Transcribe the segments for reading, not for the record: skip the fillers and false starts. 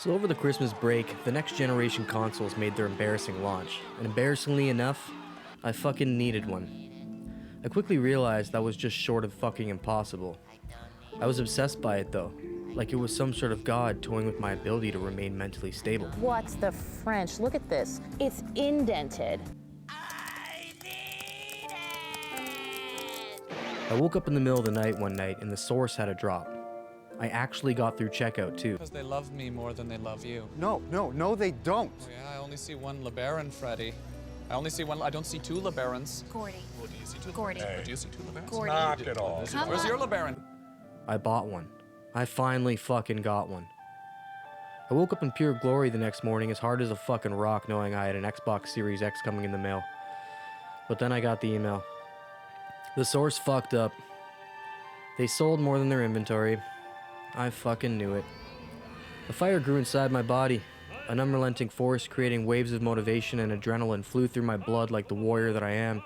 So over the Christmas break, the next generation consoles made their embarrassing launch, and embarrassingly enough, I fucking needed one. I quickly realized that was just short of fucking impossible. I was obsessed by it though, like it was some sort of god toying with my ability to remain mentally stable. What's the French? Look at this. It's indented. I woke up in the middle of the night one night and the source had a drop. I actually got through checkout too. Because they love me more than they love you. No, they don't. Oh yeah, I only see one LeBaron, Freddy. I only see one. I don't see two LeBarons. Gordy. Well, do you see two? Gordy. Hey. Do you see two LeBarons? Gordy. Knock it off. Where's your LeBaron? I bought one. I finally fucking got one. I woke up in pure glory the next morning as hard as a fucking rock knowing I had an Xbox Series X coming in the mail. But then I got the email. The source fucked up. They sold more than their inventory. I fucking knew it. A fire grew inside my body. An unrelenting force creating waves of motivation and adrenaline flew through my blood like the warrior that I am.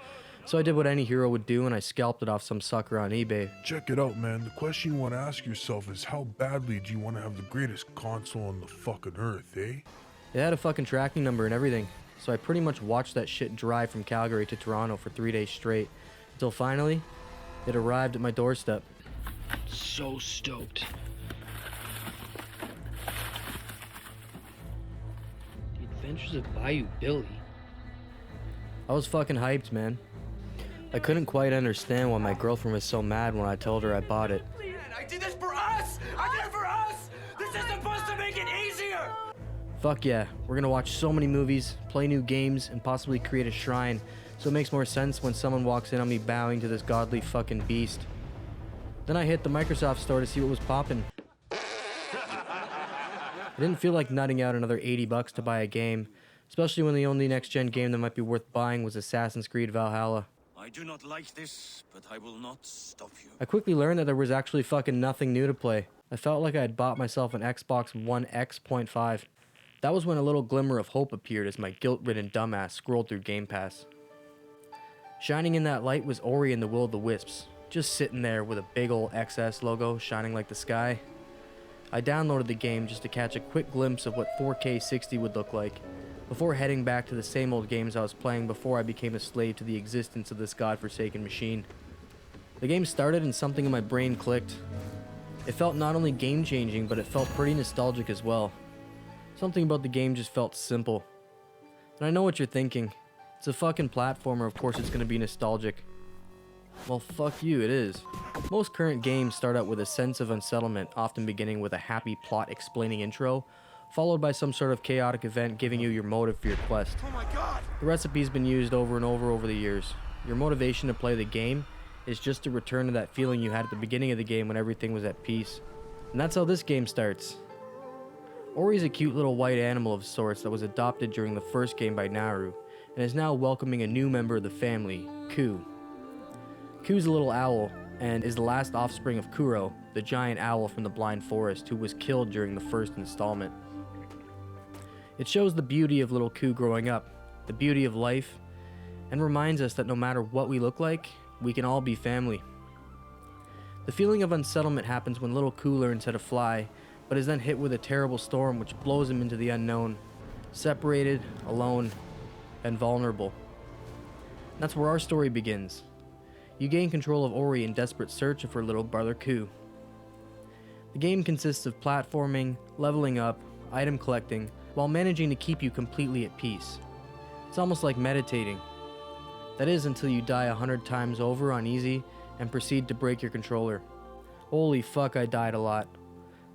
So I did what any hero would do and I scalped it off some sucker on eBay. Check it out, man. The question you want to ask yourself is how badly do you want to have the greatest console on the fucking earth, eh? It had a fucking tracking number and everything. So I pretty much watched that shit drive from Calgary to Toronto for 3 days straight. Until finally, it arrived at my doorstep. So stoked. The Adventures of Bayou Billy. I was fucking hyped, man. I couldn't quite understand why my girlfriend was so mad when I told her I bought it. I did this for us! I did it for us! This is supposed to make it easier! Fuck yeah, we're gonna watch so many movies, play new games, and possibly create a shrine, so it makes more sense when someone walks in on me bowing to this godly fucking beast. Then I hit the Microsoft store to see what was poppin'. I didn't feel like nutting out another $80 to buy a game, especially when the only next-gen game that might be worth buying was Assassin's Creed Valhalla. I do not like this, but I will not stop you. I quickly learned that there was actually fucking nothing new to play. I felt like I had bought myself an Xbox One X.5. That was when a little glimmer of hope appeared as my guilt-ridden dumbass scrolled through Game Pass. Shining in that light was Ori and the Will of the Wisps, just sitting there with a big ol' XS logo shining like the sky. I downloaded the game just to catch a quick glimpse of what 4K 60 would look like, before heading back to the same old games I was playing before I became a slave to the existence of this godforsaken machine. The game started and something in my brain clicked. It felt not only game-changing, but it felt pretty nostalgic as well. Something about the game just felt simple. And I know what you're thinking. It's a fucking platformer, of course it's gonna be nostalgic. Well, fuck you, it is. Most current games start out with a sense of unsettlement, often beginning with a happy plot-explaining intro, followed by some sort of chaotic event giving you your motive for your quest. Oh my god! The recipe's been used over and over the years. Your motivation to play the game is just to return to that feeling you had at the beginning of the game when everything was at peace. And that's how this game starts. Ori's a cute little white animal of sorts that was adopted during the first game by Naru, and is now welcoming a new member of the family, Ku. Ku's a little owl, and is the last offspring of Kuro, the giant owl from the Blind Forest who was killed during the first installment. It shows the beauty of little Ku growing up, the beauty of life, and reminds us that no matter what we look like, we can all be family. The feeling of unsettlement happens when little Ku learns how to fly, but is then hit with a terrible storm which blows him into the unknown, separated, alone, and vulnerable. That's where our story begins. You gain control of Ori in desperate search of her little brother Ku. The game consists of platforming, leveling up, item collecting, while managing to keep you completely at peace. It's almost like meditating. That is until you die 100 times over on easy and proceed to break your controller. Holy fuck, I died a lot.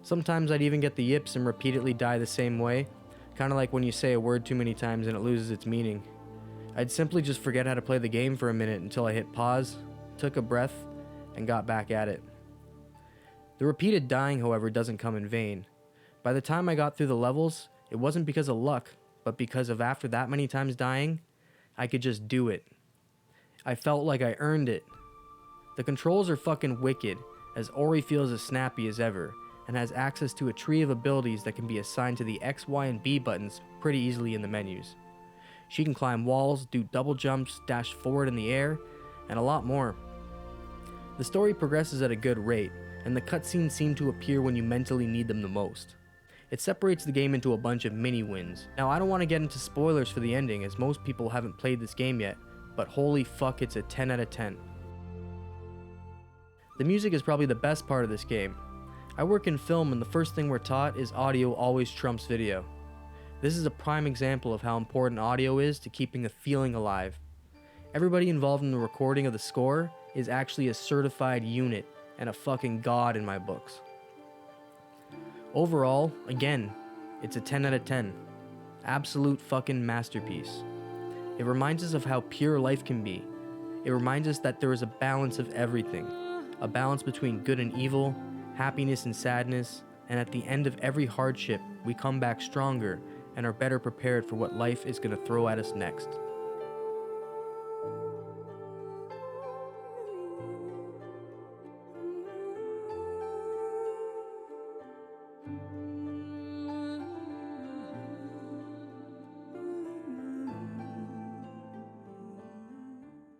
Sometimes I'd even get the yips and repeatedly die the same way, kinda like when you say a word too many times and it loses its meaning. I'd simply just forget how to play the game for a minute until I hit pause, took a breath, and got back at it. The repeated dying, however, doesn't come in vain. By the time I got through the levels, it wasn't because of luck, but because of after that many times dying, I could just do it. I felt like I earned it. The controls are fucking wicked, as Ori feels as snappy as ever, and has access to a tree of abilities that can be assigned to the X, Y, and B buttons pretty easily in the menus. She can climb walls, do double jumps, dash forward in the air, and a lot more. The story progresses at a good rate, and the cutscenes seem to appear when you mentally need them the most. It separates the game into a bunch of mini wins. Now, I don't want to get into spoilers for the ending as most people haven't played this game yet, but holy fuck, it's a 10 out of 10. The music is probably the best part of this game. I work in film and the first thing we're taught is audio always trumps video. This is a prime example of how important audio is to keeping a feeling alive. Everybody involved in the recording of the score is actually a certified unit and a fucking god in my books. Overall, again, it's a 10 out of 10. Absolute fucking masterpiece. It reminds us of how pure life can be. It reminds us that there is a balance of everything. A balance between good and evil, happiness and sadness, and at the end of every hardship, we come back stronger and are better prepared for what life is going to throw at us next.